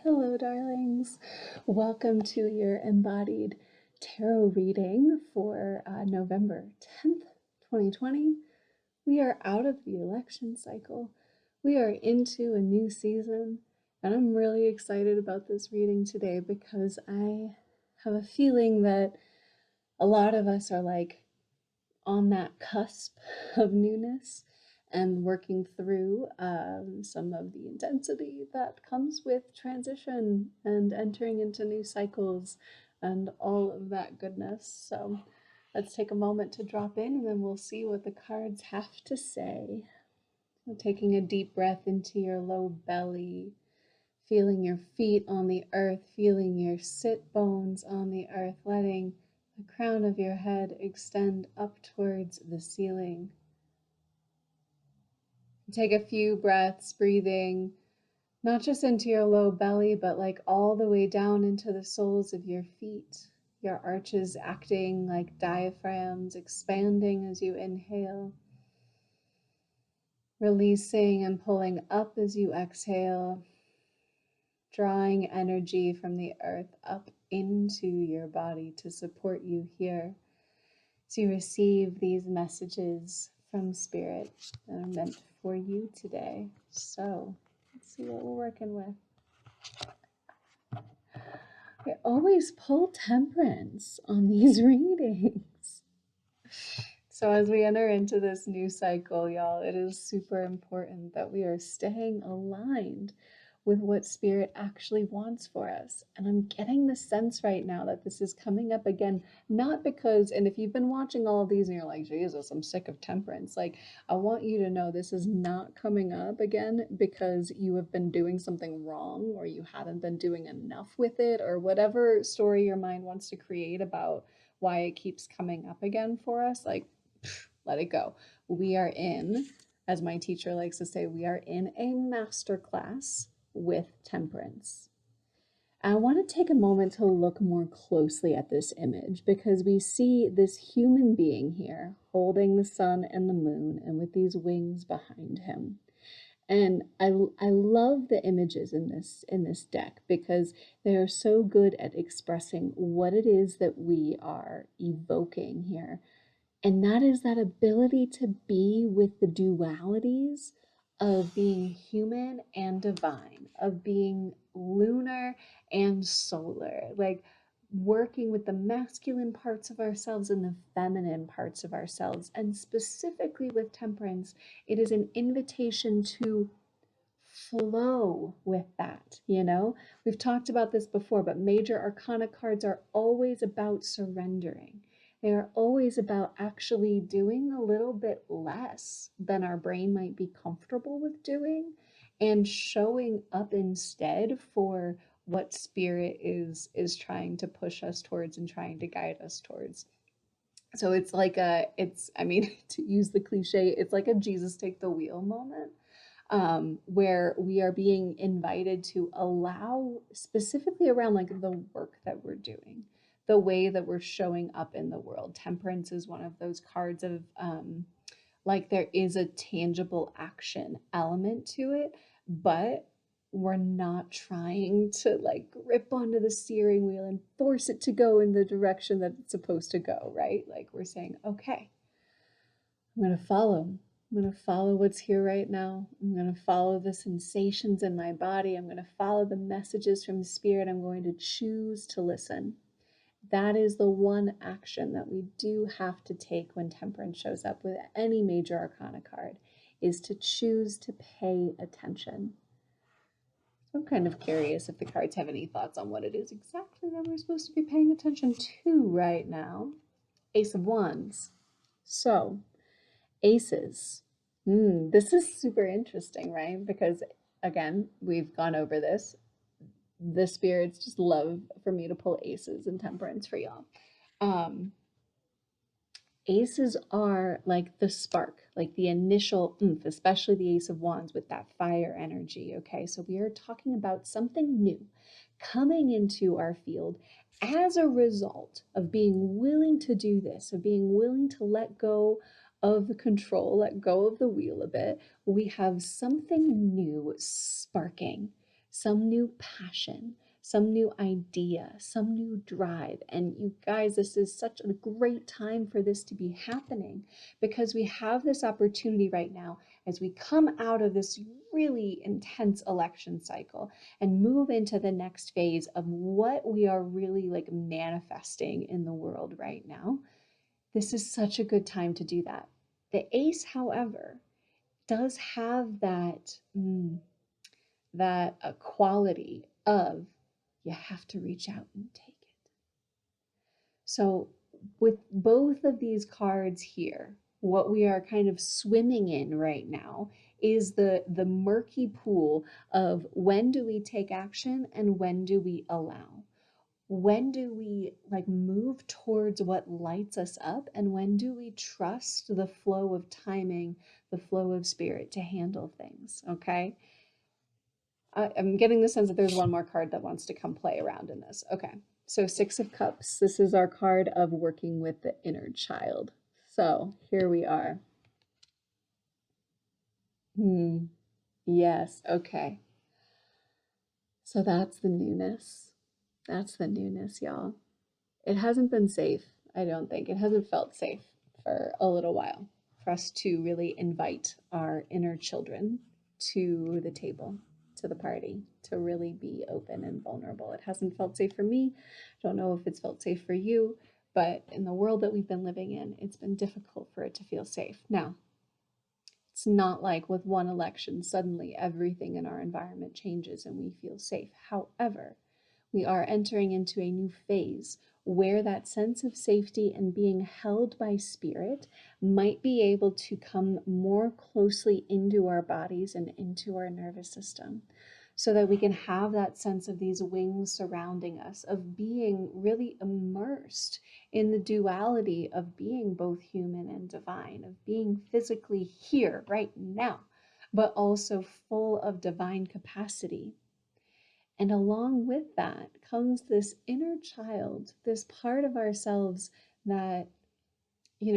Hello, darlings. Welcome to your Embodied Tarot reading for November 10th, 2020. We are out of the election cycle. We are into a new season, and I'm really excited about this reading today because I have a feeling that a lot of us are like on that cusp of newness and working through some of the intensity that comes with transition and entering into new cycles and all of that goodness. So let's take a moment to drop in and then we'll see what the cards have to say. So taking a deep breath into your low belly, feeling your feet on the earth, feeling your sit bones on the earth, letting the crown of your head extend up towards the ceiling. Take a few breaths, breathing not just into your low belly, but like all the way down into the soles of your feet. Your arches acting like diaphragms, expanding as you inhale, releasing and pulling up as you exhale, drawing energy from the earth up into your body to support you here. So you receive these messages from Spirit that are meant for you today. So let's see what we're working with. I always pull temperance on these readings. So as we enter into this new cycle, y'all, it is super important that we are staying aligned with what Spirit actually wants for us. And I'm getting the sense right now that this is coming up again, not because, and if you've been watching all of these and you're like, Jesus, I'm sick of temperance, like, I want you to know this is not coming up again because you have been doing something wrong or you haven't been doing enough with it or whatever story your mind wants to create about why it keeps coming up again for us. Like, let it go. We are in, as my teacher likes to say, we are in a masterclass with temperance. I want to take a moment to look more closely at this image because we see this human being here holding the sun and the moon and with these wings behind him. And I love the images in this deck because they are so good at expressing what it is that we are evoking here. And that is that ability to be with the dualities of being human and divine, of being lunar and solar, like working with the masculine parts of ourselves and the feminine parts of ourselves. And specifically with temperance, it is an invitation to flow with that. We've talked about this before, but major arcana cards are always about surrendering. They are always about actually doing a little bit less than our brain might be comfortable with doing and showing up instead for what Spirit is trying to push us towards and trying to guide us towards. So it's like to use the cliche, it's like a Jesus take the wheel moment. Where we are being invited to allow, specifically around like the work that we're doing, the way that we're showing up in the world. Temperance is one of those cards of like there is a tangible action element to it, but we're not trying to like grip onto the steering wheel and force it to go in the direction that it's supposed to go, right? Like we're saying, okay, I'm going to follow. I'm going to follow what's here right now. I'm going to follow the sensations in my body. I'm going to follow the messages from Spirit. I'm going to choose to listen. That is the one action that we do have to take when temperance shows up with any major arcana card, is to choose to pay attention. I'm kind of curious if the cards have any thoughts on what it is exactly that we're supposed to be paying attention to right now. Ace of Wands. So, aces. This is super interesting, right? Because again, we've gone over this. The spirits just love for me to pull aces and temperance for y'all. Aces are like the spark, like the initial oomph, especially the Ace of Wands with that fire energy, okay? So we are talking about something new coming into our field as a result of being willing to do this, of being willing to let go of the control, let go of the wheel a bit. We have something new sparking. some new passion, some new idea, some new drive. And you guys, this is such a great time for this to be happening, because we have this opportunity right now as we come out of this really intense election cycle and move into the next phase of what we are really like manifesting in the world right now. This is such a good time to do that. The ace, however, does have that quality of you have to reach out and take it. So with both of these cards here, what we are kind of swimming in right now is the murky pool of when do we take action and when do we allow? When do we like move towards what lights us up, and when do we trust the flow of timing, the flow of spirit to handle things? Okay. I'm getting the sense that there's one more card that wants to come play around in this. Okay. So Six of Cups. This is our card of working with the inner child. So here we are. Yes. Okay. So that's the newness. That's the newness, y'all. It hasn't been safe, I don't think. It hasn't felt safe for a little while for us to really invite our inner children to the table, to the party, to really be open and vulnerable. It hasn't felt safe for me. I don't know if it's felt safe for you, but in the world that we've been living in, it's been difficult for it to feel safe. Now, it's not like with one election, suddenly everything in our environment changes and we feel safe. However, we are entering into a new phase where that sense of safety and being held by spirit might be able to come more closely into our bodies and into our nervous system, so that we can have that sense of these wings surrounding us, of being really immersed in the duality of being both human and divine, of being physically here right now, but also full of divine capacity. And along with that comes this inner child, this part of ourselves that,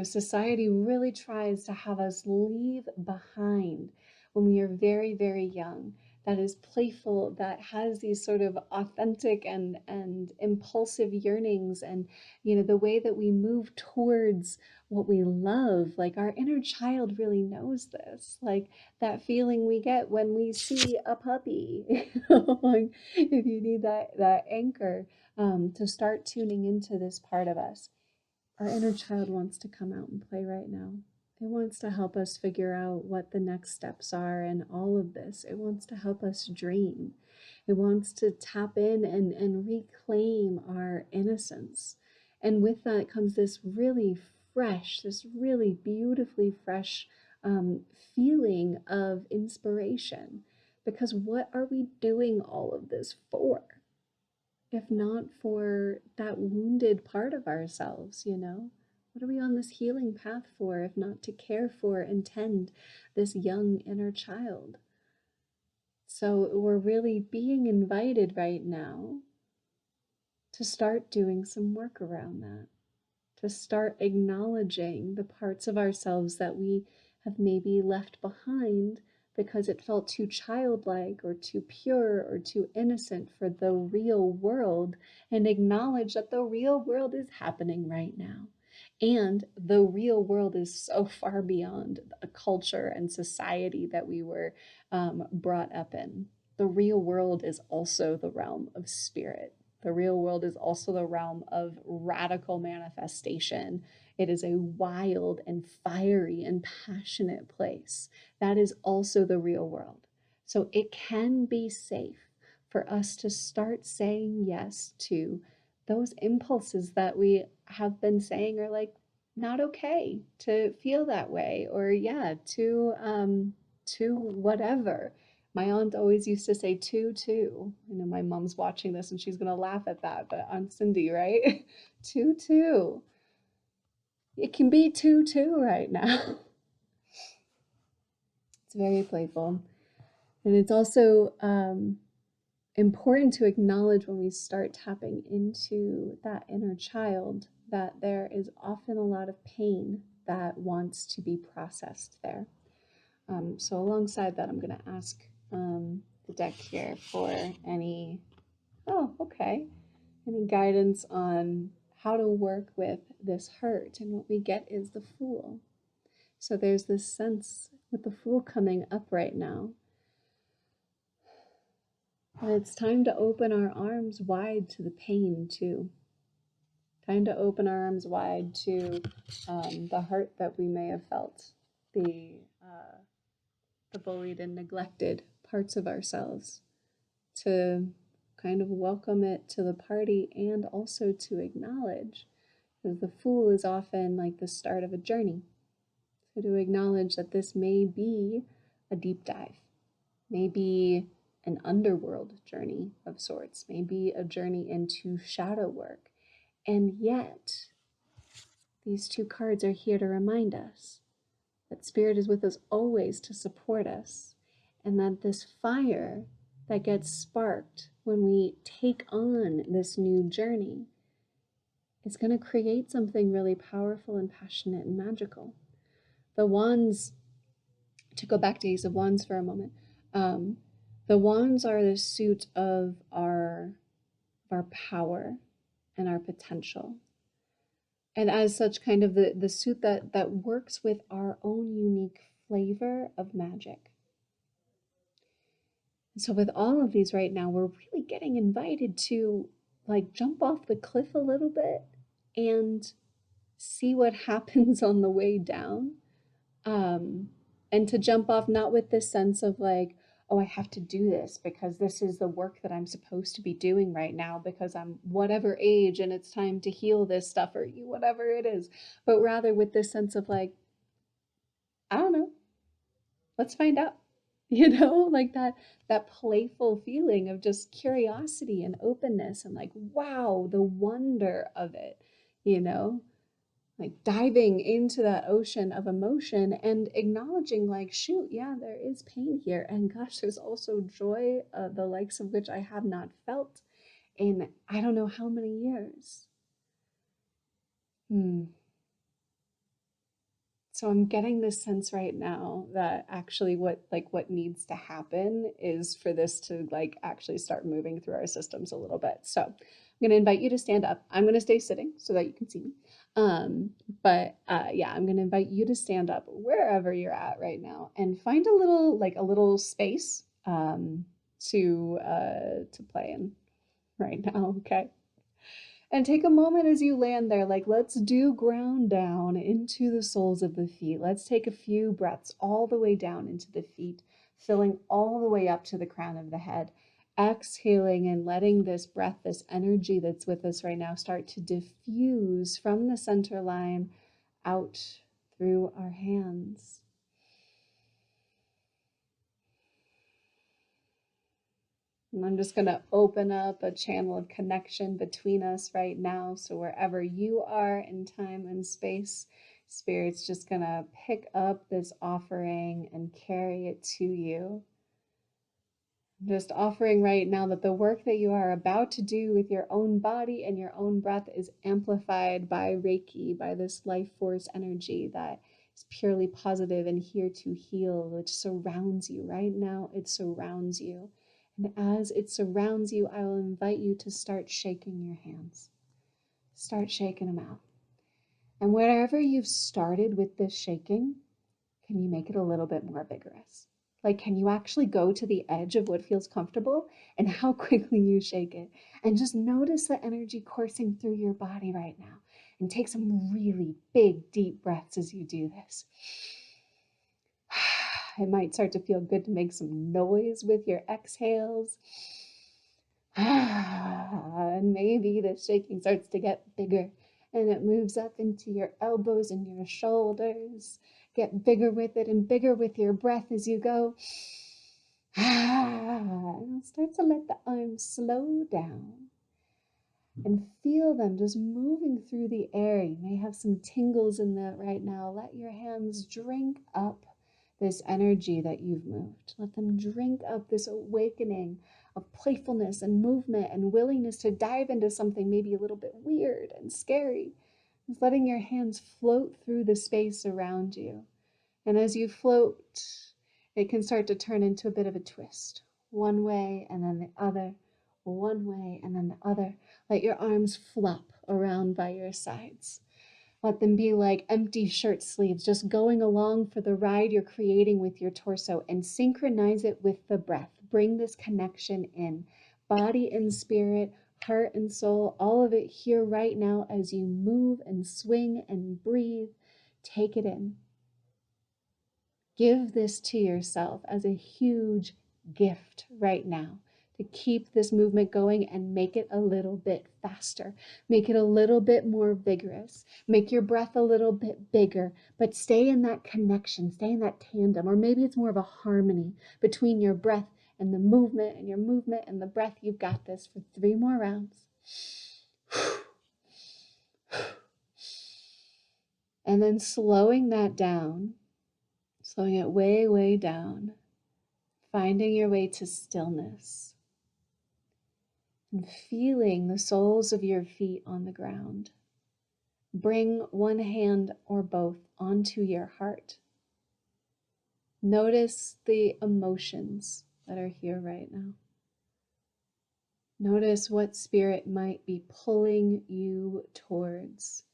society really tries to have us leave behind when we are very, very young. That is playful, that has these sort of authentic and impulsive yearnings, and the way that we move towards what we love. Like our inner child really knows this, like that feeling we get when we see a puppy. Like if you need that anchor to start tuning into this part of us. Our inner child wants to come out and play right now. It wants to help us figure out what the next steps are and all of this. It wants to help us dream. It wants to tap in and reclaim our innocence. And with that comes this really fresh, this really beautifully fresh feeling of inspiration. Because what are we doing all of this for? If not for that wounded part of ourselves, What are we on this healing path for, if not to care for and tend this young inner child? So we're really being invited right now to start doing some work around that, to start acknowledging the parts of ourselves that we have maybe left behind because it felt too childlike or too pure or too innocent for the real world, and acknowledge that the real world is happening right now. And the real world is so far beyond a culture and society that we were brought up in. The real world is also the realm of spirit. The real world is also the realm of radical manifestation. It is a wild and fiery and passionate place. That is also the real world. So it can be safe for us to start saying yes to those impulses that we have been saying are like not okay to feel that way, or to whatever. My aunt always used to say two. My mom's watching this and she's gonna laugh at that, but Aunt Cindy, right? Two. It can be two right now. It's very playful. And it's also important to acknowledge when we start tapping into that inner child that there is often a lot of pain that wants to be processed there. So alongside that, I'm going to ask the deck here for any, oh, okay, any guidance on how to work with this hurt. And what we get is the Fool. So there's this sense with the Fool coming up right now. And it's time to open our arms wide to the pain too. Time to open our arms wide to the hurt that we may have felt, the bullied and neglected parts of ourselves, to kind of welcome it to the party and also to acknowledge, because the Fool is often like the start of a journey. So to acknowledge that this may be a deep dive, maybe an underworld journey of sorts, maybe a journey into shadow work. And yet, these two cards are here to remind us that Spirit is with us always to support us, and that this fire that gets sparked when we take on this new journey is going to create something really powerful and passionate and magical. The wands, to go back to Ace of Wands for a moment, the wands are the suit of our power and our potential. And as such, kind of the suit that works with our own unique flavor of magic. So with all of these right now, we're really getting invited to like jump off the cliff a little bit and see what happens on the way down. And to jump off not with this sense of like, oh, I have to do this because this is the work that I'm supposed to be doing right now because I'm whatever age and it's time to heal this stuff or whatever it is, but rather with this sense of like, I don't know, let's find out, like that playful feeling of just curiosity and openness and like, wow, the wonder of it, like diving into that ocean of emotion and acknowledging like, shoot, yeah, there is pain here. And gosh, there's also joy, the likes of which I have not felt in I don't know how many years. So I'm getting this sense right now that actually what needs to happen is for this to like actually start moving through our systems a little bit. So I'm going to invite you to stand up. I'm going to stay sitting so that you can see me. Yeah, I'm going to invite you to stand up wherever you're at right now and find a little space to play in right now. Okay. And take a moment as you land there, like let's do ground down into the soles of the feet. Let's take a few breaths all the way down into the feet, filling all the way up to the crown of the head. Exhaling and letting this breath, this energy that's with us right now, start to diffuse from the center line out through our hands. And I'm just going to open up a channel of connection between us right now. So wherever you are in time and space, Spirit's just going to pick up this offering and carry it to you. Just offering right now that the work that you are about to do with your own body and your own breath is amplified by Reiki, by this life force energy that is purely positive and here to heal, which surrounds you right now. It surrounds you. And as it surrounds you, I will invite you to start shaking your hands. Start shaking them out. And wherever you've started with this shaking, can you make it a little bit more vigorous? Like, can you actually go to the edge of what feels comfortable and how quickly you shake it? And just notice the energy coursing through your body right now. And take some really big, deep breaths as you do this. It might start to feel good to make some noise with your exhales. And maybe the shaking starts to get bigger and it moves up into your elbows and your shoulders. Get bigger with it and bigger with your breath as you go. And start to let the arms slow down and feel them just moving through the air. You may have some tingles in that right now. Let your hands drink up this energy that you've moved. Let them drink up this awakening of playfulness and movement and willingness to dive into something maybe a little bit weird and scary. Just letting your hands float through the space around you. And as you float, it can start to turn into a bit of a twist one way and then the other, one way and then the other. Let your arms flop around by your sides. Let them be like empty shirt sleeves, just going along for the ride you're creating with your torso, and synchronize it with the breath. Bring this connection in, body and spirit, heart and soul, all of it here right now as you move and swing and breathe. Take it in. Give this to yourself as a huge gift right now to keep this movement going and make it a little bit faster. Make it a little bit more vigorous. Make your breath a little bit bigger, but stay in that connection, stay in that tandem, or maybe it's more of a harmony between your breath and the movement and your movement and the breath. You've got this for 3 more rounds. And then slowing that down, slowing it way, way down, finding your way to stillness and feeling the soles of your feet on the ground. Bring one hand or both onto your heart. Notice the emotions that are here right now. Notice what spirit might be pulling you towards.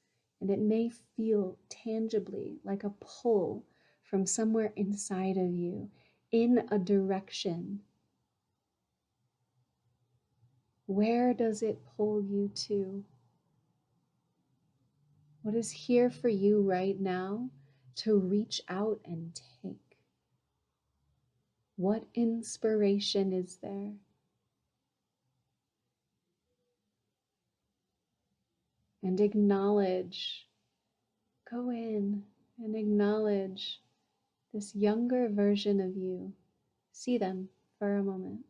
And it may feel tangibly like a pull from somewhere inside of you in a direction. Where does it pull you to? What is here for you right now to reach out and take? What inspiration is there? And acknowledge, go in and acknowledge this younger version of you. See them for a moment.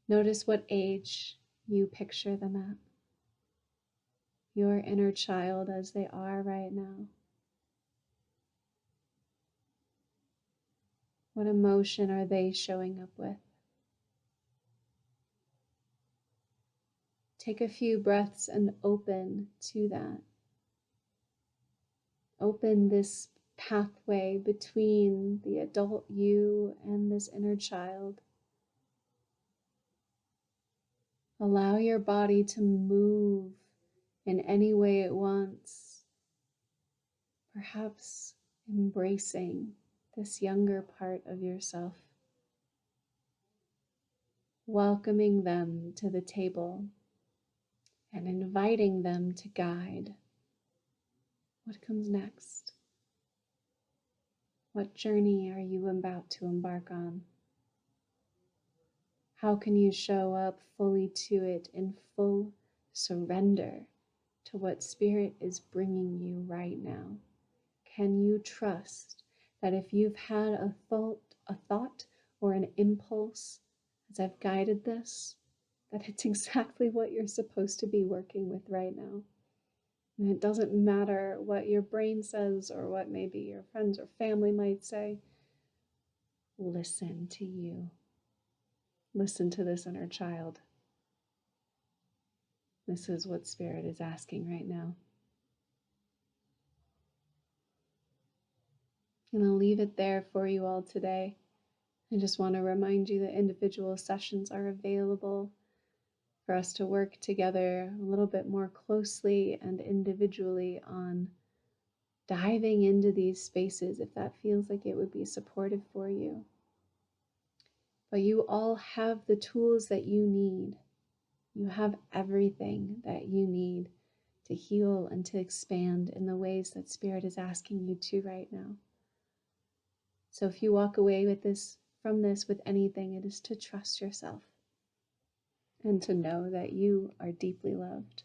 Notice what age you picture them at. Your inner child as they are right now. What emotion are they showing up with? Take a few breaths and open to that. Open this pathway between the adult you and this inner child. Allow your body to move in any way it wants. Perhaps embracing this younger part of yourself. Welcoming them to the table and inviting them to guide. What comes next? What journey are you about to embark on? How can you show up fully to it in full surrender to what Spirit is bringing you right now? Can you trust that if you've had a thought or an impulse as I've guided this, that it's exactly what you're supposed to be working with right now? And it doesn't matter what your brain says or what maybe your friends or family might say. Listen to you. Listen to this inner child. This is what Spirit is asking right now. And I'll leave it there for you all today. I just want to remind you that individual sessions are available for us to work together a little bit more closely and individually on diving into these spaces if that feels like it would be supportive for you. But you all have the tools that you need. You have everything that you need to heal and to expand in the ways that Spirit is asking you to right now. So if you walk away from this with anything, it is to trust yourself and to know that you are deeply loved.